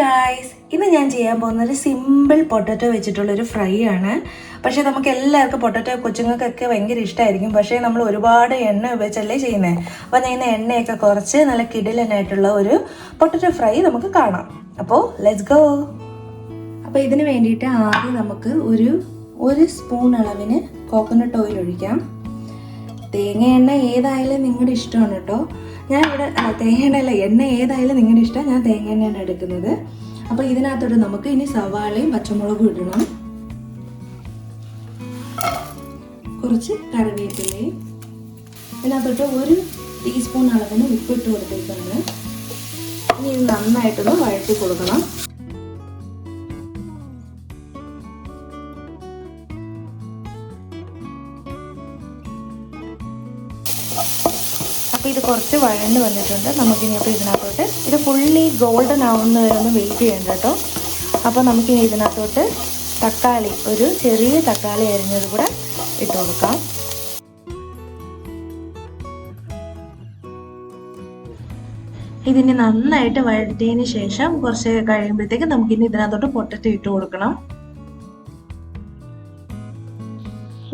Guys, ഇന്ന് ഞാൻ ചെയ്യാൻ പോകുന്ന ഒരു സിമ്പിൾ പൊട്ടറ്റോ വെച്ചിട്ടുള്ളൊരു ഫ്രൈ ആണ്. പക്ഷേ നമുക്ക് എല്ലാവർക്കും പൊട്ടറ്റോ കൊച്ചുങ്ങൾക്കൊക്കെ ഭയങ്കര ഇഷ്ടമായിരിക്കും. പക്ഷേ നമ്മൾ ഒരുപാട് എണ്ണ ഉപയോഗിച്ചല്ലേ ചെയ്യുന്നത്. അപ്പോൾ ഞാൻ ഇന്ന് എണ്ണയൊക്കെ കുറച്ച് നല്ല കിടിലനായിട്ടുള്ള ഒരു പൊട്ടറ്റോ ഫ്രൈ നമുക്ക് കാണാം. അപ്പോൾ ലെറ്റ്സ് ഗോ. അപ്പോൾ ഇതിന് വേണ്ടിയിട്ട് ആദ്യം നമുക്ക് ഒരു സ്പൂൺ അളവിന് കോക്കനട്ട് ഓയിൽ ഒഴിക്കാം. തേങ്ങ എണ്ണ ഏതായാലും നിങ്ങളുടെ ഇഷ്ടമാണ് കേട്ടോ. ഞാൻ ഇവിടെ തേങ്ങ എണ്ണയല്ല, എണ്ണ ഏതായാലും നിങ്ങളുടെ ഇഷ്ടം. ഞാൻ തേങ്ങ എണ്ണയാണ് എടുക്കുന്നത്. അപ്പോൾ ഇതിനകത്തോട്ട് നമുക്ക് ഇനി സവാളയും പച്ചമുളകും ഇടണം. കുറച്ച് കറിവേപ്പിലയും ഇതിനകത്തോട്ട് 1 ടീസ്പൂൺ അളവിന് ഉപ്പിട്ട് കൊടുത്തേക്കാണ്. ഇനി ഇത് നന്നായിട്ടൊന്ന് വഴറ്റി കൊടുക്കണം. അപ്പോൾ ഇത് കുറച്ച് വഴണ്ട് വന്നിട്ടുണ്ട്. നമുക്കിനി അപ്പോൾ ഇതിനകത്തോട്ട് ഇത് ഫുള്ളി ഗോൾഡൻ ആവുന്ന വരെ ഒന്ന് വെയിറ്റ് ചെയ്യണ്ട കേട്ടോ. അപ്പോൾ നമുക്കിനി ഇതിനകത്തോട്ട് തക്കാളി, ഒരു ചെറിയ തക്കാളി അരിഞ്ഞത് കൂടെ ഇട്ട് കൊടുക്കാം. ഇതിന് നന്നായിട്ട് വഴറ്റിയതിന് ശേഷം കുറച്ച് കഴിയുമ്പോഴത്തേക്ക് നമുക്കിനി ഇതിനകത്തോട്ട് പൊട്ടറ്റോ ഇട്ട് കൊടുക്കണം.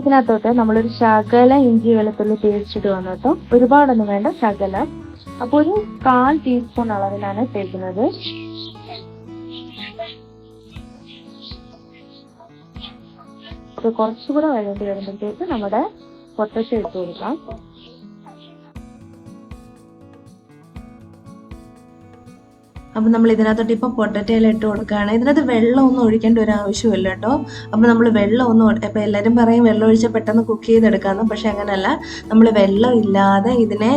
ഇതിനകത്തോട്ട് നമ്മളൊരു ശകല ഇഞ്ചി വെളുത്തുള്ളി പേസ്റ്റ് ഇടുവാണ് കേട്ടോ. ഒരുപാടൊന്നും വേണ്ട, ശകലം. അപ്പോൾ ഒരു 1/4 ടീസ്പൂൺ അളവിലാണ് തേക്കുന്നത്. കുറച്ചുകൂടെ വഴണ്ടി വരുമ്പോഴത്തേക്ക് നമ്മുടെ പൊട്ടറ്റോ ഇട്ട് കൊടുക്കാം. അപ്പോൾ നമ്മൾ ഇതിനകത്തോട്ട് ഇപ്പോൾ പൊട്ടറ്റോയിൽ ഇട്ട് കൊടുക്കുകയാണ്. ഇതിനകത്ത് വെള്ളമൊന്നും ഒഴിക്കേണ്ട ഒരു ആവശ്യമില്ല കേട്ടോ. അപ്പോൾ നമ്മൾ ഇപ്പോൾ എല്ലാവരും പറയും വെള്ളം ഒഴിച്ച് പെട്ടെന്ന് കുക്ക് ചെയ്തെടുക്കാമെന്ന്. പക്ഷേ അങ്ങനെയല്ല. നമ്മൾ വെള്ളം ഇല്ലാതെ ഇതിനെ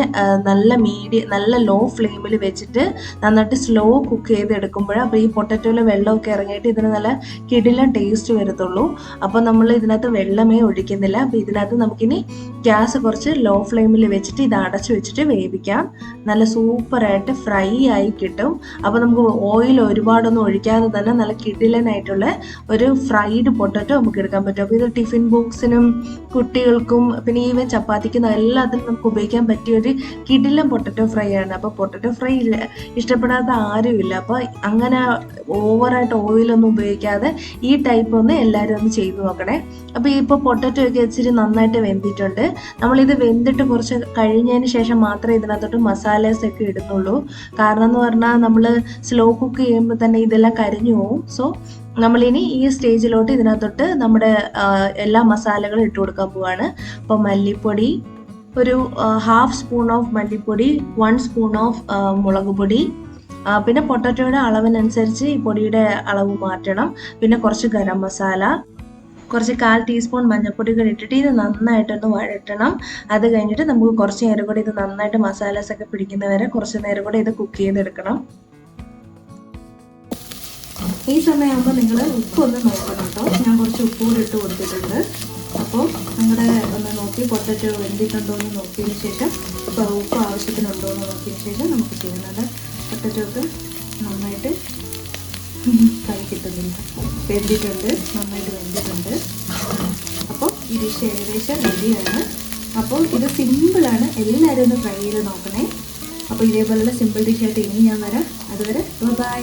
നല്ല ലോ ഫ്ലെയിമിൽ വെച്ചിട്ട് നന്നായിട്ട് സ്ലോ കുക്ക് ചെയ്തെടുക്കുമ്പോഴാണ് അപ്പോൾ ഈ പൊട്ടറ്റോയിൽ വെള്ളമൊക്കെ ഇറങ്ങിയിട്ട് ഇതിന് നല്ല കിടിലൻ ടേസ്റ്റ് വരത്തുള്ളൂ. അപ്പോൾ നമ്മൾ ഇതിനകത്ത് വെള്ളമേ ഒഴിക്കുന്നില്ല. അപ്പോൾ ഇതിനകത്ത് നമുക്കിനി ഗ്യാസ് കുറച്ച് ലോ ഫ്ലെയിമിൽ വെച്ചിട്ട് ഇത് അടച്ചു വെച്ചിട്ട് വേവിക്കാം. നല്ല സൂപ്പറായിട്ട് ഫ്രൈ ആയി കിട്ടും. അപ്പോൾ നമുക്ക് ഓയിൽ ഒരുപാടൊന്നും ഒഴിക്കാതെ തന്നെ നല്ല കിടിലനായിട്ടുള്ള ഒരു ഫ്രൈഡ് പൊട്ടറ്റോ നമുക്ക് എടുക്കാൻ പറ്റും. അപ്പോൾ ഇത് ടിഫിൻ ബോക്സിനും കുട്ടികൾക്കും പിന്നെ ഈവൻ ചപ്പാത്തിക്കും എല്ലാത്തിനും നമുക്ക് ഉപയോഗിക്കാൻ പറ്റിയ ഒരു കിടിലൻ പൊട്ടറ്റോ ഫ്രൈ ആണ്. അപ്പോൾ പൊട്ടറ്റോ ഫ്രൈ ഇഷ്ടപ്പെടാത്ത ആരുമില്ല. അപ്പോൾ അങ്ങനെ ഓവറായിട്ട് ഓയിലൊന്നും ഉപയോഗിക്കാതെ ഈ ടൈപ്പ് ഒന്ന് എല്ലാവരും ഒന്ന് ചെയ്ത് നോക്കണേ. അപ്പോൾ ഇപ്പോൾ പൊട്ടറ്റോ ഒക്കെ ഇച്ചിരി നന്നായിട്ട് വെന്തിട്ടുണ്ട്. നമ്മളിത് വെന്തിട്ട് കുറച്ച് കഴിഞ്ഞതിന് ശേഷം മാത്രമേ ഇതിനകത്തോട്ട് മസാലേസ് ഒക്കെ ഇടുന്നുള്ളൂ. കാരണം എന്ന് പറഞ്ഞാൽ നമ്മൾ സ്ലോ കുക്ക് ചെയ്യുമ്പോൾ തന്നെ ഇതെല്ലാം കരിഞ്ഞു പോകും. സോ നമ്മളിനി ഈ സ്റ്റേജിലോട്ട് ഇതിനകത്തോട്ട് നമ്മുടെ എല്ലാ മസാലകളും ഇട്ട് കൊടുക്കാൻ പോവാണ്. അപ്പോൾ മല്ലിപ്പൊടി, ഒരു 1/2 സ്പൂൺ ഓഫ് മല്ലിപ്പൊടി, 1 സ്പൂൺ ഓഫ് മുളക് പൊടി, പിന്നെ പൊട്ടറ്റോയുടെ അളവിനനുസരിച്ച് ഈ പൊടിയുടെ അളവ് മാറ്റണം. പിന്നെ കുറച്ച് ഗരം മസാല, കുറച്ച് 1/4 ടീസ്പൂൺ മഞ്ഞൾപ്പൊടി കൂടി ഇട്ടിട്ട് ഇത് നന്നായിട്ടൊന്ന് വഴറ്റണം. അത് കഴിഞ്ഞിട്ട് നമുക്ക് കുറച്ച് നേരം കൂടി ഇത് നന്നായിട്ട് മസാലാസ് ഒക്കെ പിടിക്കുന്നവരെ കുറച്ച് നേരം കൂടി ഇത് കുക്ക് ചെയ്തെടുക്കണം. ഈ സമയമാകുമ്പോൾ നിങ്ങൾ ഉപ്പൊന്ന് നോക്കണം കേട്ടോ. ഞാൻ കുറച്ച് ഉപ്പ് കൂടി ഇട്ട് കൊടുത്തിട്ടുണ്ട്. അപ്പോൾ നമ്മുടെ ഒന്ന് നോക്കി പൊട്ടറ്റോ വെന്തിട്ടുണ്ടോ എന്ന് നോക്കിയതിന് ശേഷം ഉപ്പ് ആവശ്യത്തിനുണ്ടോ എന്ന് നോക്കിയതിന് ശേഷം നമുക്ക് ചെയ്യുന്നത്. പൊട്ടറ്റോ ഒക്കെ നന്നായിട്ട് കൈ കിട്ടുന്നില്ല, വെന്തിട്ടുണ്ട്, നന്നായിട്ട് വെന്തിട്ടുണ്ട്. അപ്പോൾ ഈ ഡിഷ് ഏകദേശം റെഡിയാണ്. അപ്പോൾ ഇത് സിമ്പിളാണ്, എല്ലാവരും ഒന്ന് ട്രൈ ചെയ്ത് നോക്കണേ. അപ്പോൾ ഇതേപോലുള്ള സിമ്പിൾ ഡിഷായിട്ട് ഇനി ഞാൻ വരാം. അതുവരെ ബൈ.